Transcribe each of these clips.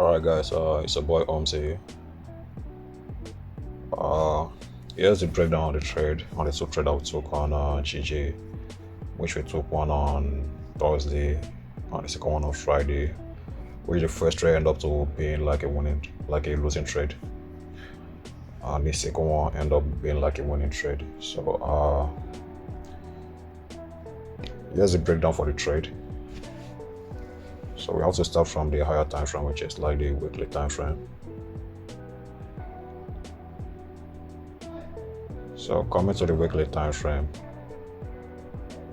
Alright guys, it's your boy Omzi. Uh Here's the breakdown of the trade on the two trade that we took on GG, which we took one on Thursday and the second one on Friday, which the first trade ended up to being like a losing trade. And the second one ended up being like a winning trade. So here's the breakdown for the trade. So we have to start from the higher time frame, which is like the weekly time frame. So coming to the weekly time frame,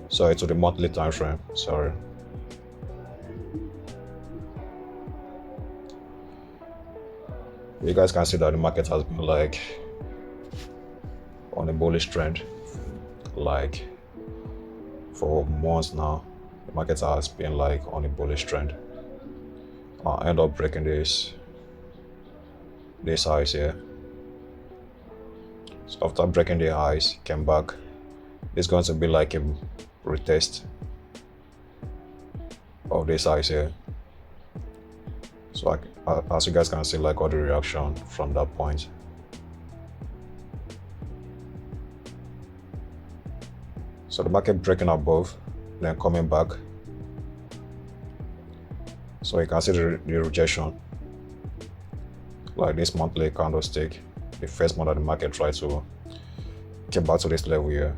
sorry, to the monthly time frame, sorry. You guys can see that the market has been like on a bullish trend, like for months now. The market has been like on a bullish trend. I end up breaking this highs here. So after breaking the highs, came back. It's going to be like a retest of this highs here. So as you guys can see, like all the reaction from that point. So the market breaking above, then coming back. So you can see the rejection, like this monthly candlestick. The first month that the market tried to get back to this level here.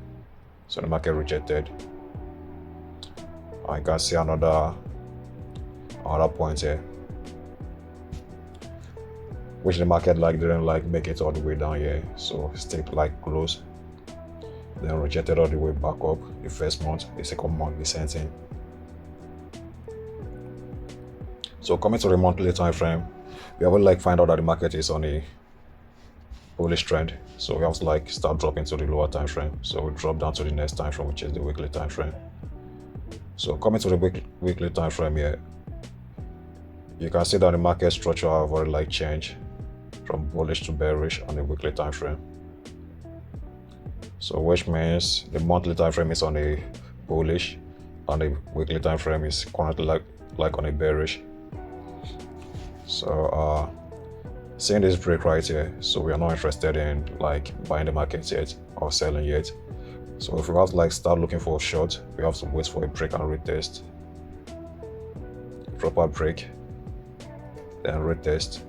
So the market rejected. And you can see another point here, which the market didn't make it all the way down here. So stayed close. Then rejected all the way back up. The first month, the second month, the same thing. So coming to the monthly time frame, we have find out that the market is on a bullish trend. So we have to start dropping to the lower time frame. So we drop down to the next time frame, which is the weekly time frame. So coming to the weekly time frame here, you can see that the market structure have already changed from bullish to bearish on the weekly time frame. So which means the monthly time frame is on a bullish and the weekly time frame is currently like on a bearish. So seeing this break right here, so we are not interested in buying the market yet or selling yet. So if we have to start looking for a short, we have to wait for a break and retest. Proper break, then retest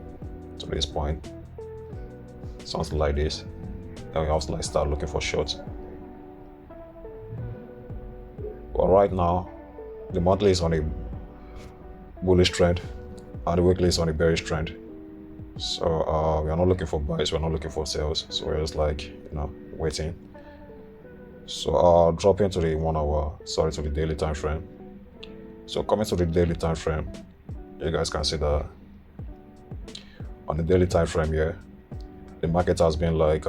to this point, something like this. Then we have to start looking for shorts. But right now, the monthly is on a bullish trend and the weekly is on a bearish trend. So we are not looking for buys, we're not looking for sales. So we're just waiting. So dropping to the daily time frame. So coming to the daily time frame, you guys can see that on the daily time frame here, the market has been on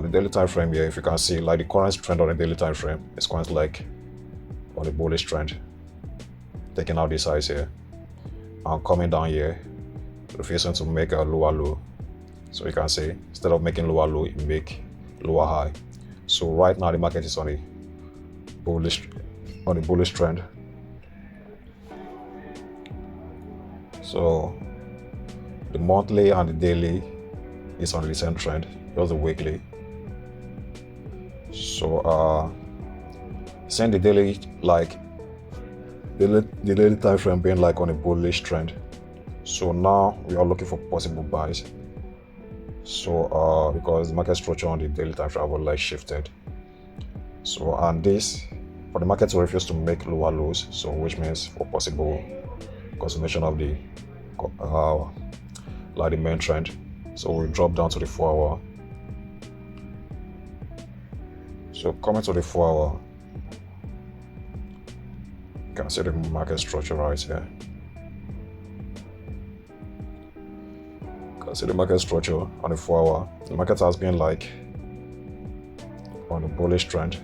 the daily time frame here, if you can see the current trend on the daily time frame is currently on a bullish trend, taking out this highs here and coming down here, refusing to make a lower low. So you can see instead of making lower low, you make lower high. So right now the market is on a bullish trend. So the monthly and the daily is on the same trend, just the weekly. So seeing the daily the daily time frame being on a bullish trend. So now we are looking for possible buys. So because the market structure on the daily time frame have shifted. So and this for the market to refuse to make lower lows, so which means for possible confirmation of the the main trend. So we drop down to the 4-hour. So coming to the 4-hour, you can see the market structure right here. You can see the market structure on the 4-hour. The market has been on a bullish trend.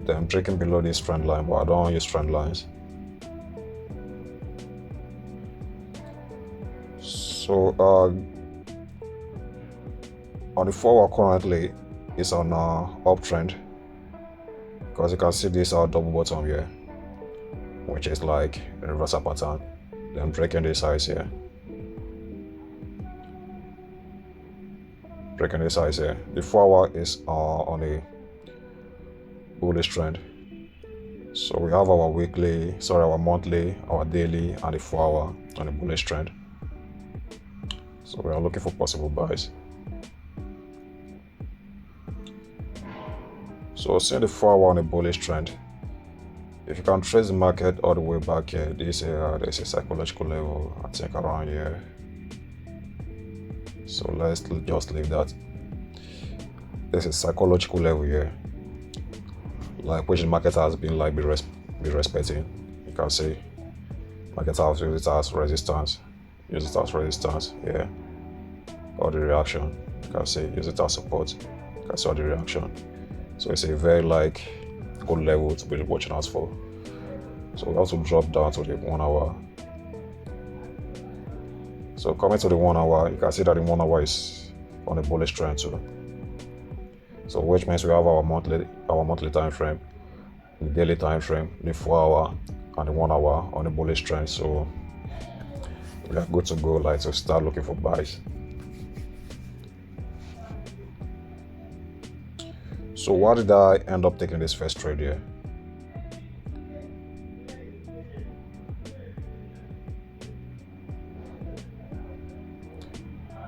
Then breaking below this trend line, but I don't use trend lines. So on the 4-hour currently is on uptrend. because you can see this our double bottom here, which is like a reversal pattern, then breaking this size here, breaking this size here. The 4-hour is on a bullish trend. So we have our monthly, our daily, and the 4-hour on a bullish trend. So we are looking for possible buys. So seeing the 4-hour on a bullish trend, if you can trace the market all the way back here, there's a psychological level, I think around here. So let's just leave that. There's a psychological level here, like which the market has been like be respecting. You can see market has used it as resistance, yeah. Or the reaction, you can see use it as support, you can see all the reaction. So it's a very like good level to be watching out for. So we also drop down to the 1 hour. So coming to the 1 hour, you can see that the 1 hour is on a bullish trend too. So which means we have our monthly time frame, the daily time frame, the 4-hour, and the 1 hour on a bullish trend. So we are good to go, like to start looking for buys. So why did I end up taking this first trade here?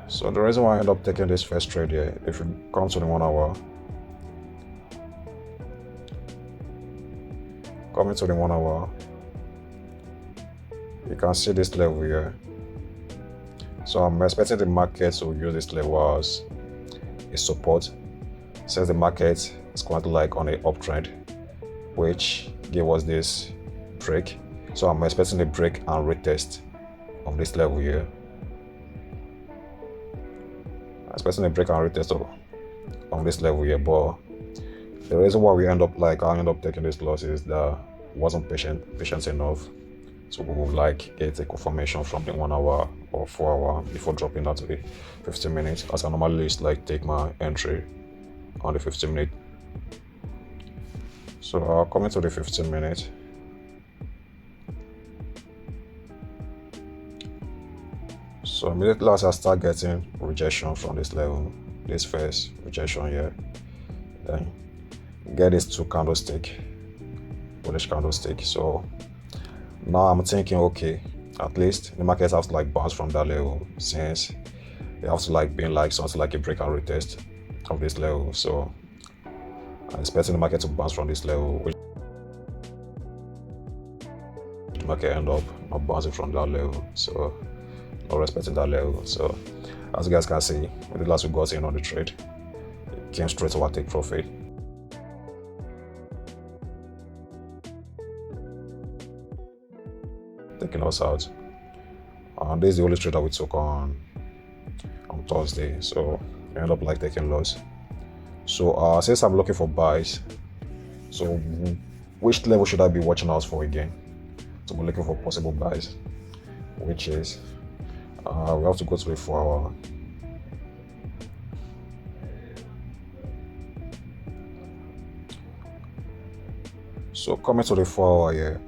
So the reason why I end up taking this first trade here, if you come to the 1 hour, coming to the 1 hour, you can see this level here. So I'm expecting the market to use this level as a support, since the market is currently like on an uptrend, which gave us this break. So I'm expecting a break and retest of this level here. I'm expecting a break and retest of this level here, but the reason why I end up taking this loss is that I wasn't patient enough to like get a confirmation from the 1 hour or 4 hour before dropping that to the 15 minutes, as I normally take my entry on the 15 minute. So coming to the 15 minute, so immediately as I start getting rejection from this level, this first rejection here, then get this bullish candlestick. So now I'm thinking, okay, at least the market has to like bounce from that level, since they have to like be like something like a break and retest of this level. So I'm expecting the market to bounce from this level, which the market end up not bouncing from that level, so not respecting that level. So as you guys can see, with the last we got in on the trade, it came straight to our take profit. Taking us out. And this is the only trade that we took on Thursday, so we end up like taking loss. So since I'm looking for buys, so which level should I be watching out for again to be looking for possible buys? Which is we have to go to the 4-hour. So coming to the 4-hour here,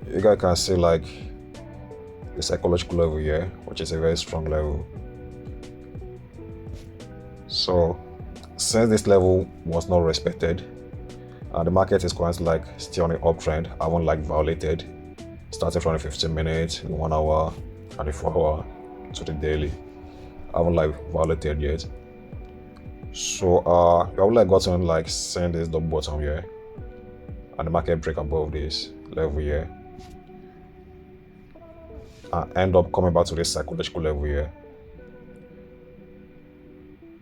you guys can see like the psychological level here, which is a very strong level. So since this level was not respected, and the market is currently like still on an uptrend, I haven't like violated, starting from the 15 minutes, the 1 hour, and the 4-hour to the daily. I haven't like violated yet. So I would like gotten like seeing this double bottom here, and the market break above this level here, and end up coming back to this psychological level here.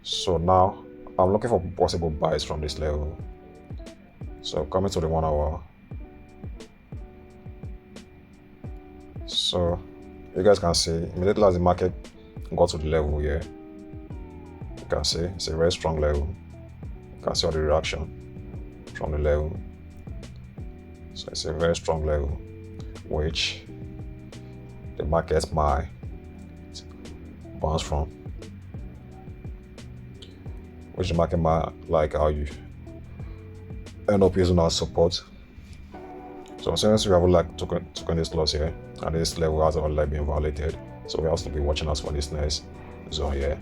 So now I'm looking for possible buys from this level. So coming to the 1 hour. So you guys can see immediately as the market got to the level here, you can see it's a very strong level. You can see all the reaction from the level. So it's a very strong level, which the market might bounce from. which the market might like how you end up using our support. So since we have like taken this loss here, and this level has already been violated, so we have to be watching us for this next zone here.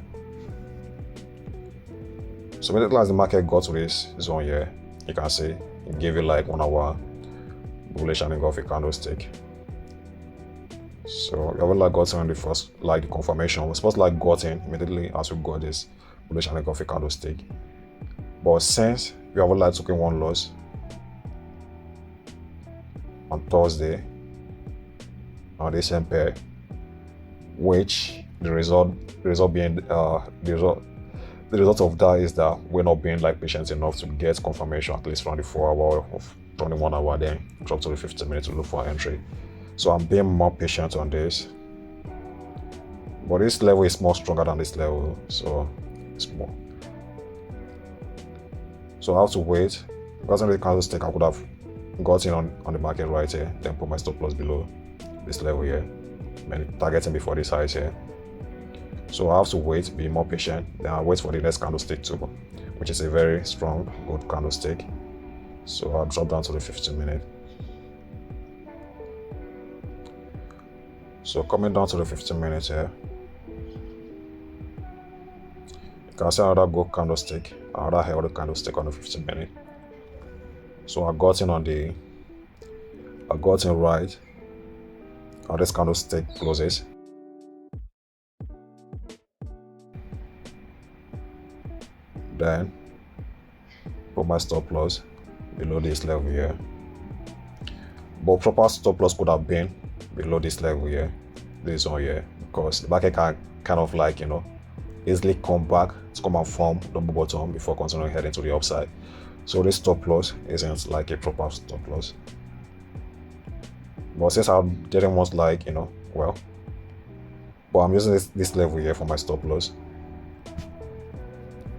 So immediately as the market got to this zone here, you can see it gave you like 1 hour bullish and engulfing candlestick. So we haven't like gotten the first like the confirmation. We're supposed to like got in immediately as we got this bullish and engulfing candlestick. But since we haven't like taken one loss on Thursday on this same pair, which the result of that is that we're not being like patient enough to get confirmation at least from the 4 hour from the 1 hour, then drop to the 15 minutes to look for entry. So I'm being more patient on this, but this level is more stronger than this level, so it's more. So I have to wait because in the candlestick I could have got in on the market right here, then put my stop loss below this level here, and targeting before this highs here. So I have to wait, be more patient, then I'll wait for the next candlestick too, which is a very strong good candlestick. So I'll drop down to the 15 minute. So coming down to the 15 minutes here, you can see another good candlestick, another held candlestick on the 15 minute. So I got in right, how this candlestick closes. Then put my stop loss below this level here. But proper stop loss could have been below this level here, this one here, because the market can kind of like, easily come back to come and form double bottom before continuing heading to the upside. So this stop loss isn't like a proper stop loss. But since I didn't want like, but I'm using this level here for my stop loss.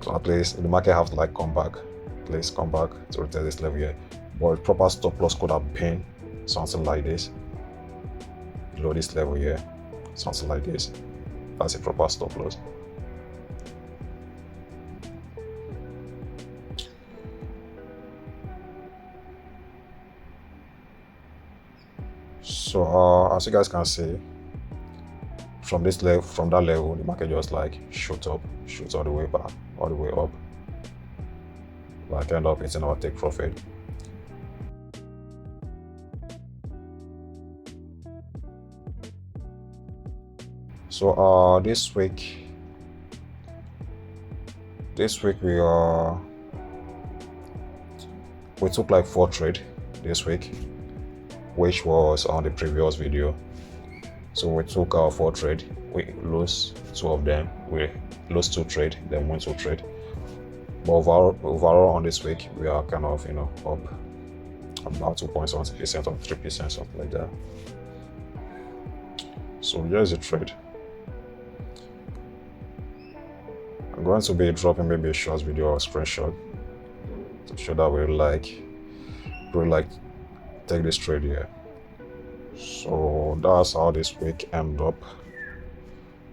So at least the market have to like come back, please come back to retest this level here. But proper stop loss could have been something like this, below this level here, something like this. That's a proper stop loss. So as you guys can see, from this level, from that level, the market just like shoots all the way back, all the way up. Like end up hitting our take profit. So this week we took like 4 trades this week, which was on the previous video. So we took our 4 trades, we lost 2 of them, we lost 2 trades, then won 2 trades. But overall on this week we are kind of up about 2.1% or 3%, something like that. So here's a trade. I'm going to be dropping maybe a short video or a screenshot to show that we like take this trade here. So that's how this week ended up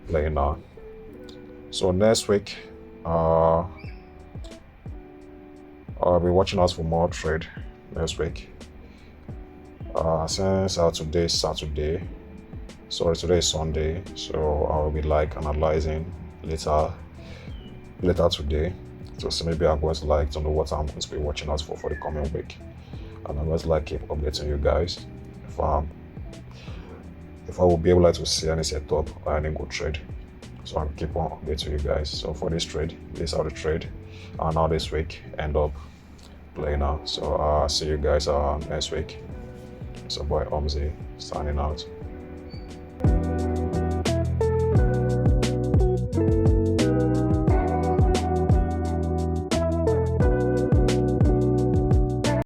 playing out. So next week I'll be watching out for more trade next week. Since today is Saturday, sorry, today is Sunday, so I'll be like analyzing later today. So maybe I'm going to like to know what I'm going to be watching out for the coming week, and I'm going to like keep updating you guys if I will be able to see any setup or any good trade. So I'll keep on updating you guys. So for this trade, this is how the trade and how this week end up playing out. So I'll see you guys next week. So boy Omzi signing out.